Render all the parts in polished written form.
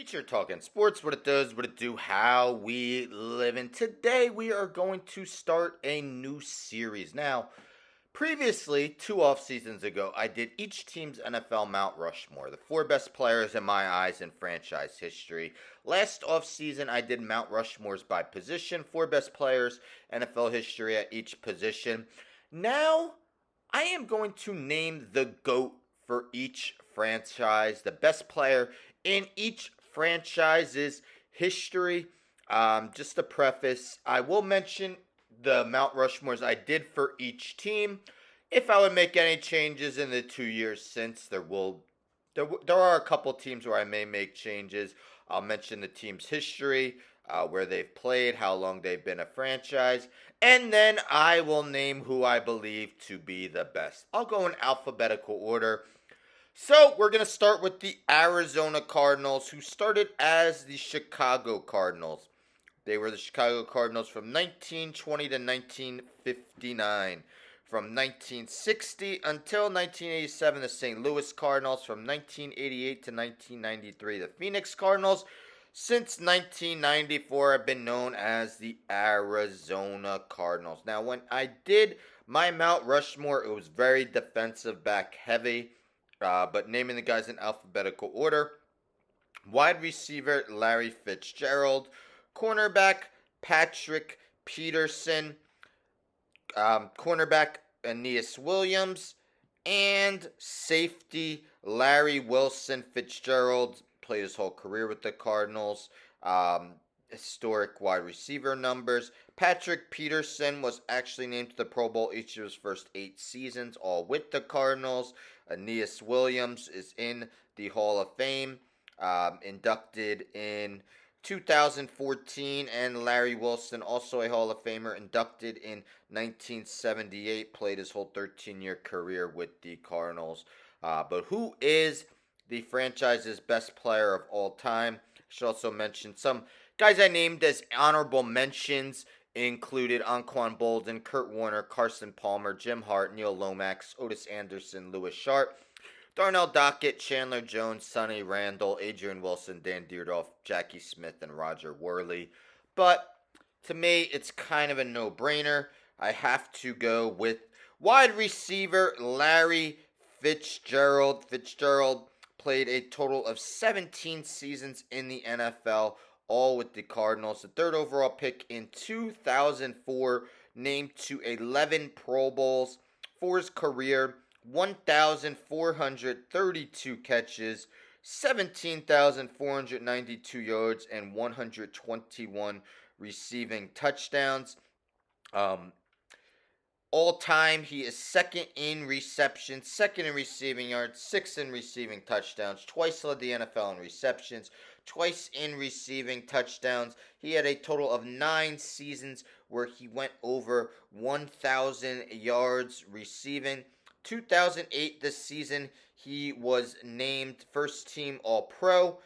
Teacher talking sports, what it does, what it do, how we live. And today we are going to start a new series. Now, previously, two off seasons ago, I did each team's NFL Mount Rushmore, the four best players in my eyes in franchise history. Last off season, I did Mount Rushmores by position, four best players, NFL history at each position. Now, I am going to name the GOAT for each franchise, the best player in each franchise's history. Just a preface, I will mention the Mount Rushmores I did for each team. If I would make any changes in the 2 years since, there are a couple teams where I may make changes. I'll mention the team's history, where they've played, how long they've been a franchise, and then I will name who I believe to be the best. I'll go in alphabetical order. So we're going to start with the Arizona Cardinals, who started as the Chicago Cardinals. They were the Chicago Cardinals from 1920 to 1959. From 1960 until 1987, the St. Louis Cardinals. From 1988 to 1993, the Phoenix Cardinals. Since 1994, have been known as the Arizona Cardinals. Now, when I did my Mount Rushmore, it was very defensive back heavy, but naming the guys in alphabetical order. Wide receiver, Larry Fitzgerald. Cornerback, Patrick Peterson. Cornerback, Aeneas Williams. And safety, Larry Wilson. Fitzgerald played his whole career with the Cardinals. Historic wide receiver numbers. Patrick Peterson was actually named to the Pro Bowl each of his first 8 seasons, all with the Cardinals. Aeneas Williams is in the Hall of Fame, inducted in 2014, and Larry Wilson, also a Hall of Famer, inducted in 1978, played his whole 13-year career with the Cardinals. But who is the franchise's best player of all time? I should also mention some guys I named as honorable mentions included Anquan Bolden, Kurt Warner, Carson Palmer, Jim Hart, Neil Lomax, Otis Anderson, Lewis Sharp, Darnell Dockett, Chandler Jones, Sonny Randall, Adrian Wilson, Dan Dierdorf, Jackie Smith, and Roger Worley. But to me, it's kind of a no-brainer. I have to go with wide receiver Larry Fitzgerald. Fitzgerald played a total of 17 seasons in the NFL, all with the Cardinals. The third overall pick in 2004, named to 11 Pro Bowls for his career. 1,432 catches, 17,492 yards, and 121 receiving touchdowns. All time, he is second in receptions, second in receiving yards, sixth in receiving touchdowns, twice led the NFL in receptions, twice in receiving touchdowns. He had a total of 9 seasons where he went over 1,000 yards receiving. 2008, this season, he was named first team All-Pro.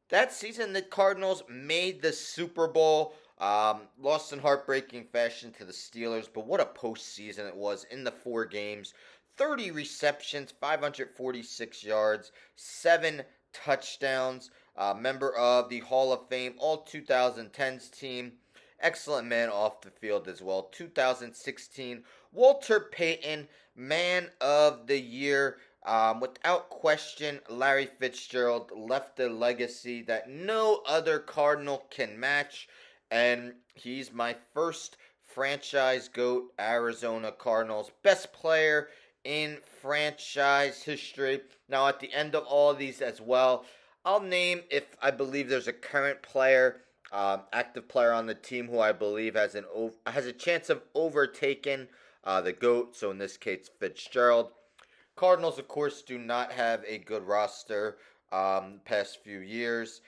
That season, the Cardinals made the Super Bowl. Lost in heartbreaking fashion to the Steelers, but what a postseason it was in the 4 games. 30 receptions, 546 yards, 7 touchdowns. Member of the Hall of Fame All-2010s team. Excellent man off the field as well. 2016, Walter Payton, Man of the Year. Without question, Larry Fitzgerald left a legacy that no other Cardinal can match. And he's my first franchise GOAT, Arizona Cardinals. Best player in franchise history. Now, at the end of all of these as well, I'll name if I believe there's a current player, active player on the team who I believe has a chance of overtaking the GOAT. So in this case, Fitzgerald. Cardinals, of course, do not have a good roster past few years.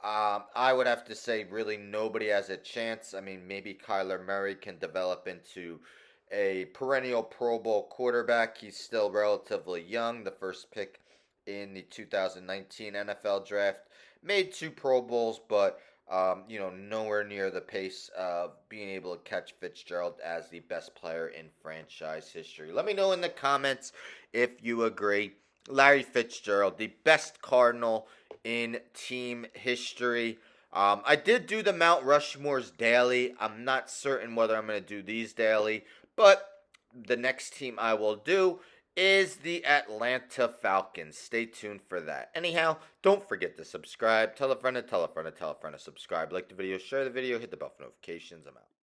I would have to say really nobody has a chance. I mean, maybe Kyler Murray can develop into a perennial Pro Bowl quarterback. He's still relatively young, the first pick in the 2019 NFL draft. Made 2 Pro Bowls, but nowhere near the pace of being able to catch Fitzgerald as the best player in franchise history. Let me know in the comments if you agree. Larry Fitzgerald, the best Cardinal in team history. I did do the Mount Rushmores daily. I'm not certain whether I'm going to do these daily, but the next team I will do is the Atlanta Falcons. Stay tuned for that. Anyhow, don't forget to subscribe. Tell a friend to tell a friend to tell a friend to subscribe. Like the video, share the video, hit the bell for notifications. I'm out.